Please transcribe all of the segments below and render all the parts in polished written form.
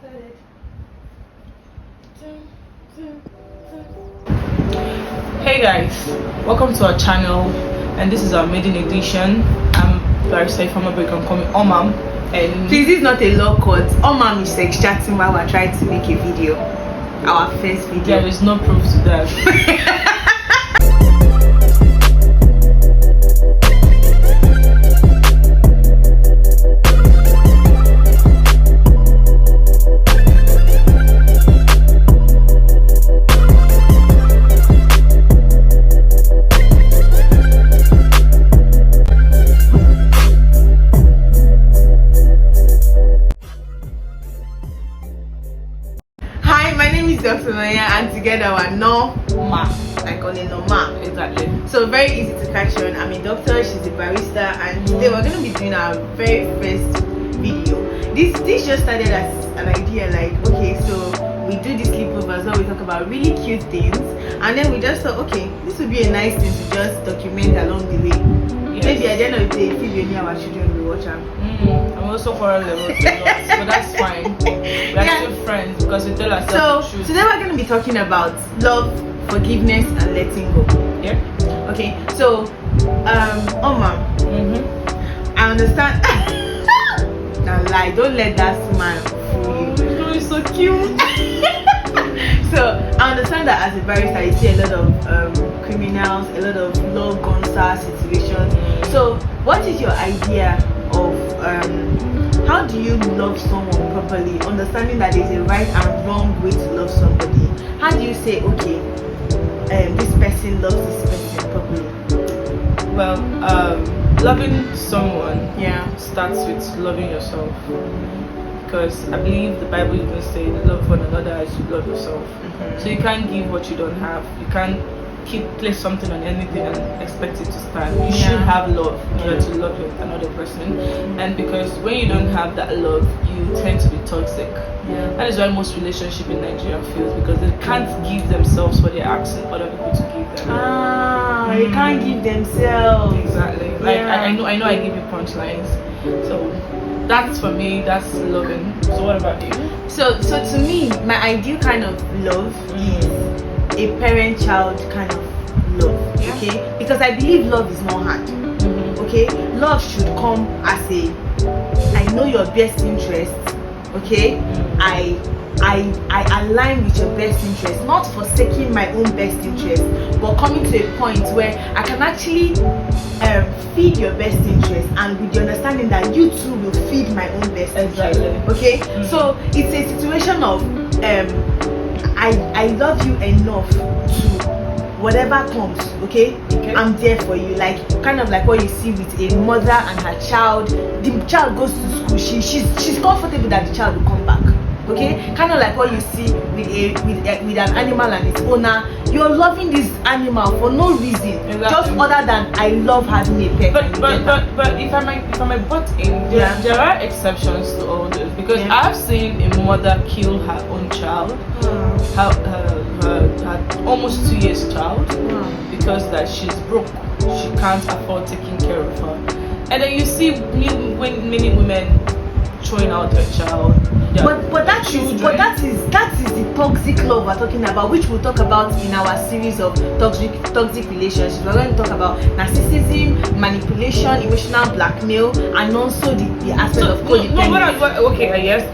started. Hey guys, welcome to our channel, and this is our maiden edition. I'm Barrister Ifama, you can call me Omam. And Please, this is not a law court. Omam is sex chatting while we're trying to make a video. Our first video. there is no proof to that. Hi, my name is Dr. Maya, and together we're Ma. I call it Norma. Exactly. So very easy to catch on. I'm a doctor, she's a barrister, and today we're going to be doing our very first video. This just started as an idea, like, okay, so we do the sleepovers where we talk about really cute things, and then we just thought, okay, this would be a nice thing to just document along the way. Yes. Maybe at the end of the day, if you near our children will watch them. I'm also quarrel level, but that's fine. We're still friends because we tell ourselves the truth. Today we're going to be talking about love, forgiveness, and letting go. Yeah. Okay, so Oma, I understand. Now lie, don't let that smile fool you. Oh, it's so cute. So I understand that as a barrister you see a lot of criminals, a lot of law gonza situations. So what is your idea of how do you love someone properly, understanding that there's a right and wrong way to love somebody? How do you say, okay, this person loves this person properly? Well, loving someone starts with loving yourself, because I believe the Bible even says love one another as you love yourself. So you can't give what you don't have. You can't place something on anything and expect it to stand. You should have love in order to love another person, and because when you don't have that love, you tend to be toxic. That is why most relationships in Nigeria fails, because they can't give themselves what they're asking other people to give them. They can't give themselves. Exactly. Like I know I give you punchlines. So that's for me, that's loving. So what about you? So to me, my ideal kind of love is a parent-child kind of love. Okay, because I believe love is not hard. Okay, love should come as a I know your best interest. Okay, I align with your best interest, not forsaking my own best interest, but coming to a point where I can actually feed your best interest, and with the understanding that you too will feed my own best interest. Okay, so it's a situation of I love you enough to whatever comes, okay? I'm there for you, like kind of like what you see with a mother and her child. The child goes to school, she's comfortable that the child will come back, okay? Kind of like what you see with an animal and its owner. You're loving this animal for no reason, just other than I love having a pet. But if I might butt in, there are exceptions to all this, because I've seen a mother kill her own child, her almost 2 years child, because that she's broke, she can't afford taking care of her. And then you see many women throwing out her child. But that is the toxic love we're talking about, which we'll talk about in our series of toxic relationships. We're going to talk about narcissism, manipulation, emotional blackmail, and also the aspect of codependence.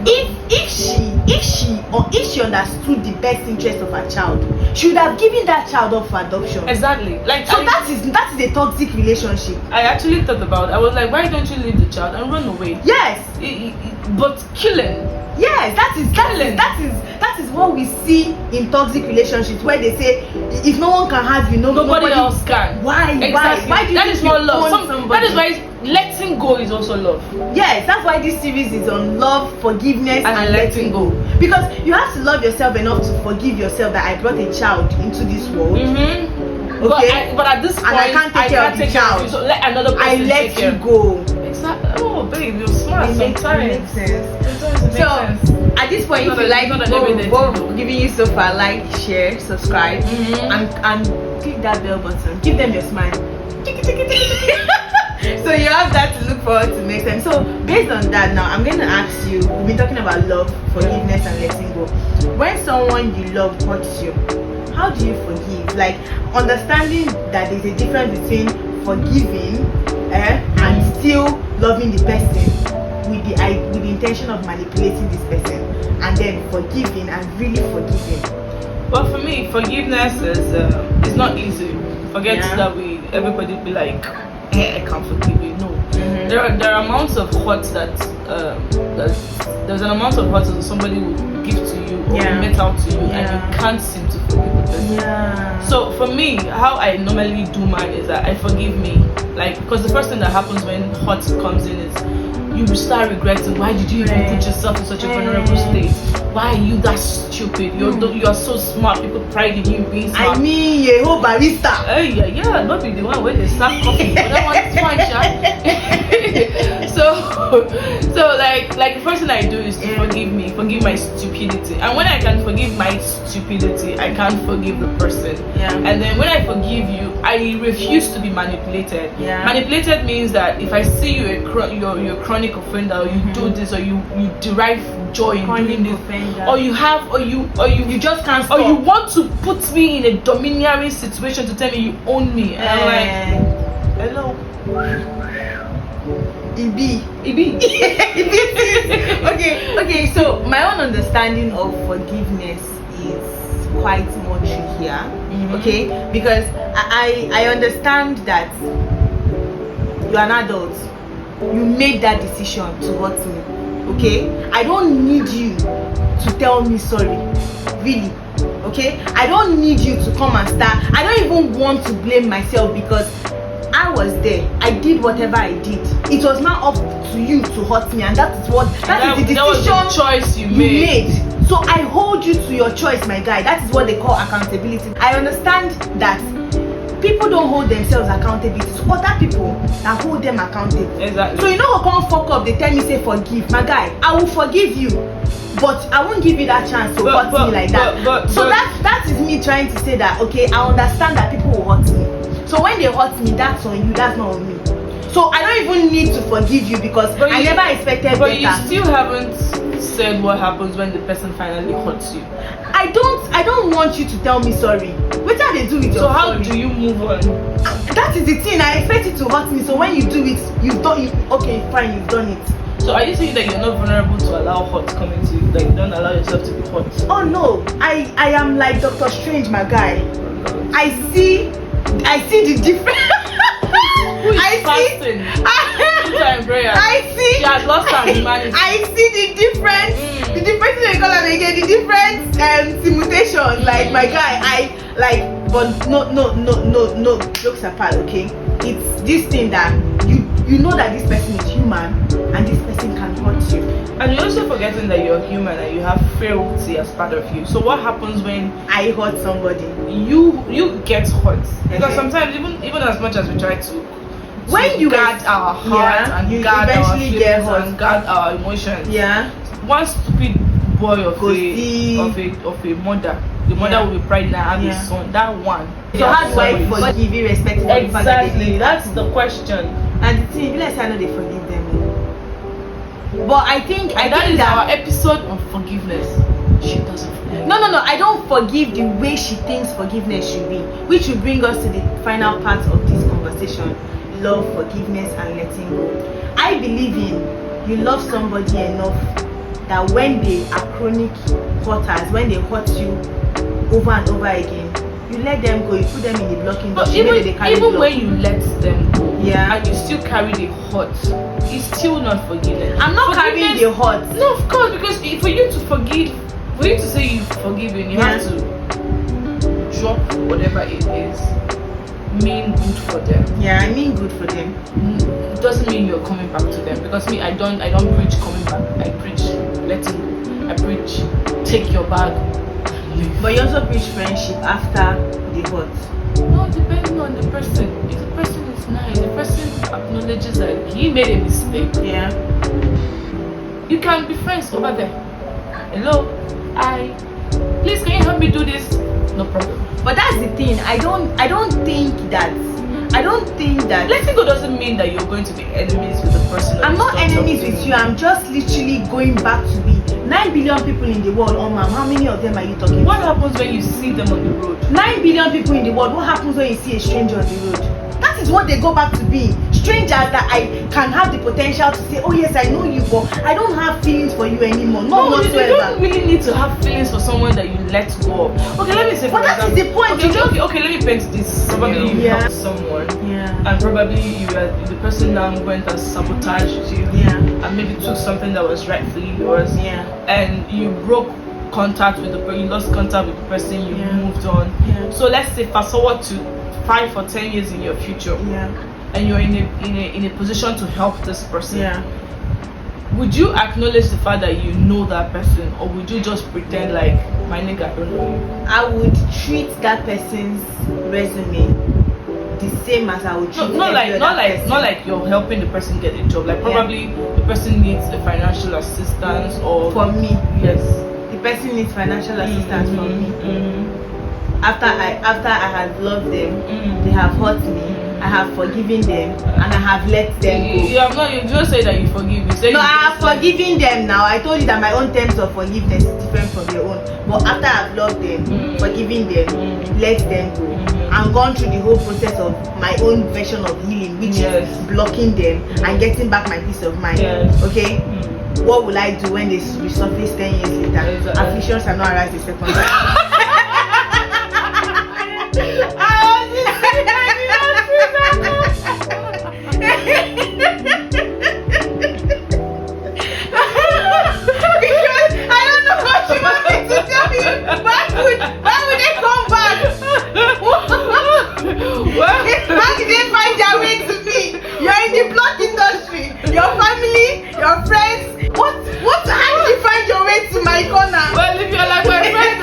If she understood the best interest of her child, she would have given that child up for adoption. Exactly. That is a toxic relationship. I actually thought about it. I was like, why don't you leave the child and run away? Yes. But killing. Yes, that is what we see in toxic relationships, where they say if no one can have you, nobody else can. Why? Exactly. Why do you that is not love. That is why letting go is also love. Yes, that's why this series is on love, forgiveness, and letting go. Because you have to love yourself enough to forgive yourself that I brought a child into this world. Okay, but at this point, and I can't take care of the child. So let another person I let you go. Exactly. Oh, babe, you're smart. It makes sense. So at this point, if you like what giving you so far, like, share, subscribe, and click that bell button. Give them your smile. So you have that to look forward to next time. So based on that, now I'm going to ask you. We've been talking about love, forgiveness, and letting go. When someone you love hurts you, how do you forgive? Like understanding that there's a difference between forgiving and still loving the person with the intention of manipulating this person, and then forgiving and really forgiving. But for me, forgiveness is not easy. Forget that everybody be like, I can't forgive you. No, there are amounts of hurt there's an amount of hurt that somebody will give to you or met out to you, and you can't seem to forgive the person. So for me, how I normally do mine is that I forgive me, like, because the first thing that happens when hurt comes in is you start regretting. Why did you even put yourself in such a vulnerable state? Why are you that stupid? You are so smart. People pride in you being smart. I mean, you whole barista. Yeah, not be the one where they serve coffee. But that one's fine, so like the first thing I do is to forgive my stupidity. And when I can forgive my stupidity, I can't forgive the person. And then when I forgive you, I refuse to be manipulated. Manipulated means that if I see you you're a chronic offender, or you do this, or you derive joy in doing this, or you just can't stop, or you want to put me in a domineering situation to tell me you own me, and I'm like, hello. Ibi. Okay. So my own understanding of forgiveness is quite more trickier. Okay, because I understand that you're an adult. You made that decision to hurt me. Okay, I don't need you to tell me sorry. Really. Okay, I don't need you to come and start. I don't even want to blame myself because I was there. I did whatever I did. It was now up to you to hurt me, and that is the decision. That was the choice you made. So I hold you to your choice, my guy. That is what they call accountability. I understand that people don't hold themselves accountable. It's other people that hold them accountable. Exactly. So you know, come fuck up. They tell me say forgive, my guy. I will forgive you, but I won't give you that chance to hurt me like that. That is me trying to say that, okay, I understand that people will hurt me. So when they hurt me, that's on you, that's not on me. So I don't even need to forgive you because I never expected better. But you still haven't said what happens when the person finally hurts you. I don't want you to tell me sorry. What are they do with your So how sorry? do you move on? That is the thing. I expect it to hurt me. So when you do it, you've done it. Okay, fine, you've done it. So are you saying that you're not vulnerable to allow hurt coming to you? Like you don't allow yourself to be hurt? Oh no, I am like Dr. Strange, my guy. I see the difference. Who is fasting? I see. She has lost her humanity. I see the difference. The difference they call them again. The different simulation. Like my guy, but no. Jokes apart, okay. It's this thing that you know that this person is human and this person can hurt you. And you're also forgetting that you're human and you have frailty as part of you. So what happens when I hurt somebody? You get hurt. Because sometimes even as much as we try to when you guard our heart and you guard our eventually get feelings hurt and guard our emotions. One stupid boy of a mother. The mother will be proud to have his son. That one. So how do I forgive you respecting the fact that they did? That's the question. And the thing, let's say I know they forgive them. But I think that is our episode on forgiveness. She doesn't forgive. No. I don't forgive the way she thinks forgiveness should be, which will bring us to the final part of this conversation: love, forgiveness, and letting go. I believe in you love somebody enough that when they are chronic hurters, when they hurt you over and over again, you let them go. You put them in the blocking box. But even when you let them go, and you still carry the hurt, it's still not forgiveness. I'm not carrying the hurt. No, of course, because for you to forgive, for you to say you've forgiven, you have to drop whatever it is. Mean good for them. I mean good for them. It doesn't mean you're coming back to them, because me, I don't preach coming back. I preach letting go. I preach take your bag and leave. But you also preach friendship after the hurt. No, depending on the person. If the person is nice, the person acknowledges that he made a mistake. You can be friends over there. Hello, please can you help me do this? No problem. But that's the thing. I don't think that I don't think that letting go doesn't mean that you're going to be enemies with the person. I'm not enemies with you. I'm just literally going back to be 9 billion people in the world. Oh ma'am, how many of them are you talking What to? happens when you see them on the road? 9 billion people in the world. What happens when you see a stranger on the road? That is what they go back to be. Strangers that I can have the potential to say, oh yes, I know you, but I don't have feelings for you anymore. No, You whatsoever. don't really need to have feelings for someone that you let go of. Okay, let me say. But that is the point. Okay, let me paint this. Probably you helped someone. Yeah. And probably the person now went and sabotaged you. Yeah. And maybe took something that was rightfully yours. Yeah. And you broke contact with the person, you lost contact with the person, you moved on. Yeah. So let's say fast forward to 5 or 10 years in your future. Yeah. And you're in a position to help this person. Yeah. Would you acknowledge the fact that you know that person, or would you just pretend like, my nigga, I don't know you? I would treat that person's resume the same as I would treat Not person. like you're helping the person get a job. Like probably the person needs a financial assistance, or for me. Yes. The person needs financial assistance from me. After I have loved them, they have hurt me. I have forgiven them, and I have let them go. You have not. You just say that you forgive. You say No, I have forgiven them now. I told you that my own terms of forgiveness is different from your own. But after I've loved them, forgiven them, let them go, and gone through the whole process of my own version of healing, which is blocking them and getting back my peace of mind. Okay? What will I do when they resurface 10 years later? Afflictions are not arise the second time. Why would they come back? How did they find their way to me? You're in the plot industry. Your family, your friends. How did you find your way to my corner? Well, if you're like my friends,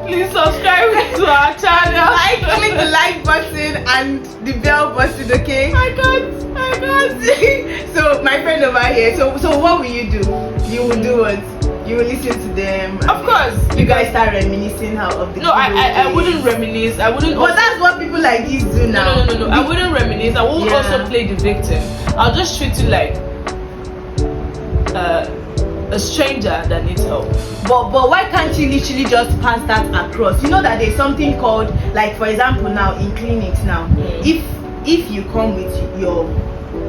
please subscribe to our channel. Click the like button and the bell button, okay? I can't. So my friend over here, so what will you do? You will do what? You will listen to them. Of course. You guys start reminiscing of the. No, I wouldn't reminisce. I wouldn't. But that's what people like this do now. No. I wouldn't reminisce. I won't also play the victim. I'll just treat you like a stranger that needs help. But why can't you literally just pass that across? You know that there's something called, like for example now in clinics now, if you come with your,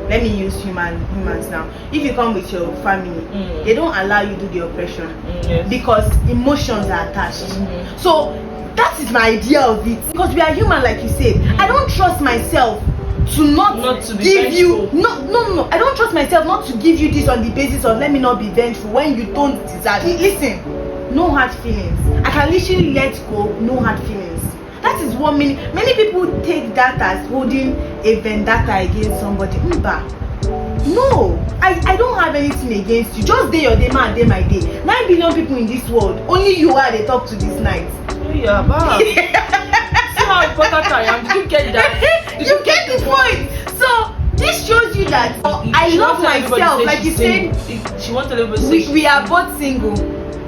let me use humans now, if you come with your family, they don't allow you to do the operation because emotions are attached. So that is my idea of it, because we are human, like you said. I don't trust myself to not to be give vengeful. You no I don't trust myself not to give you this on the basis of let me not be vengeful when you don't deserve it. Listen, no hard feelings. I can literally let go, no hard feelings. That is what many people take that as holding a vendetta against somebody. No, I don't have anything against you. Just day your day, my day my day. 9 billion people in this world, only you are they talk to this night. Yeah, but see how important I am. Did you get that? You get the point. So this shows you that I love myself, like you said. She wants a little bit. We are both single.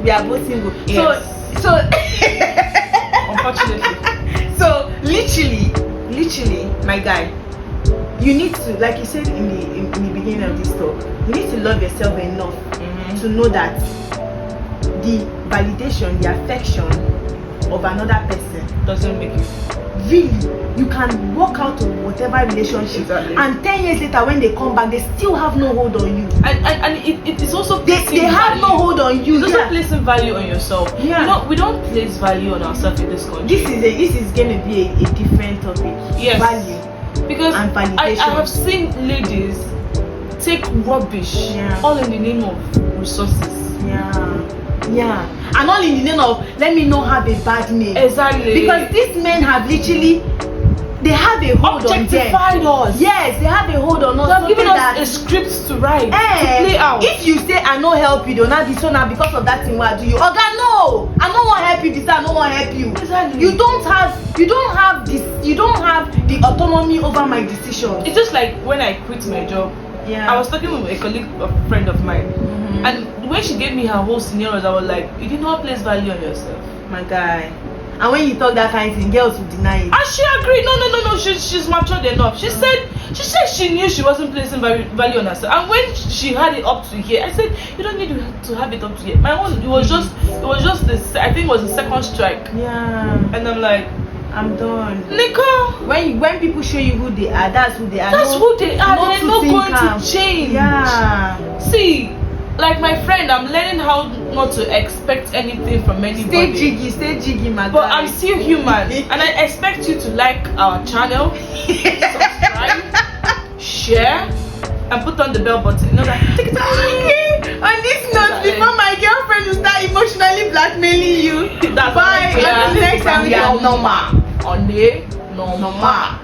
Yes. So unfortunately. So literally, my guy, you need to, like you said in the beginning of this talk, you need to love yourself enough to know that the validation, the affection of another person doesn't make you. Really, you can walk out of whatever relationship, and 10 years later when they come back, they still have no hold on you. And it is also they have no hold on you. It's also placing value on yourself. Yeah. You know, we don't place value on ourselves in this country. This is going to be a different topic. Yes. Value. Because and validation. I have seen ladies take rubbish all in the name of resources. Yeah, and all in the name of let me not have a bad name. Exactly. Because these men have literally, they have a hold on them. Objectified us. Yes, they have a hold on us. They have given us a script to write, to play out. If you say I no help you, they'll not be so now because of that thing. What do you? Oga, no, I don't want to help you. This I don't want to help you. Exactly. You don't have the autonomy over my decisions. It's just like when I quit my job. I was talking with a colleague, a friend of mine, and when she gave me her whole scenarios, I was like, you did not place value on yourself. My guy, And when you talk that kind of thing, girls will deny it. And she agreed. No. She's matured enough. She said she knew she wasn't placing value on herself. And when she had it up to here, I said, you don't need to have it up to here. My own, it was just this. I think it was the second strike. Yeah. And I'm like, I'm done. Nicole, when people show you who they are, that's who they are. That's who they are. They're not going calm. to change. Yeah. See, like my friend, I'm learning how not to expect anything from anybody. Stay jiggy, my guy. But I'm still human, and I expect you to like our channel, subscribe, share, and put on the bell button. You know that. Okay. On this note, before my girlfriend will start emotionally blackmailing you, That's bye. Until next time, we are normal. On the normal.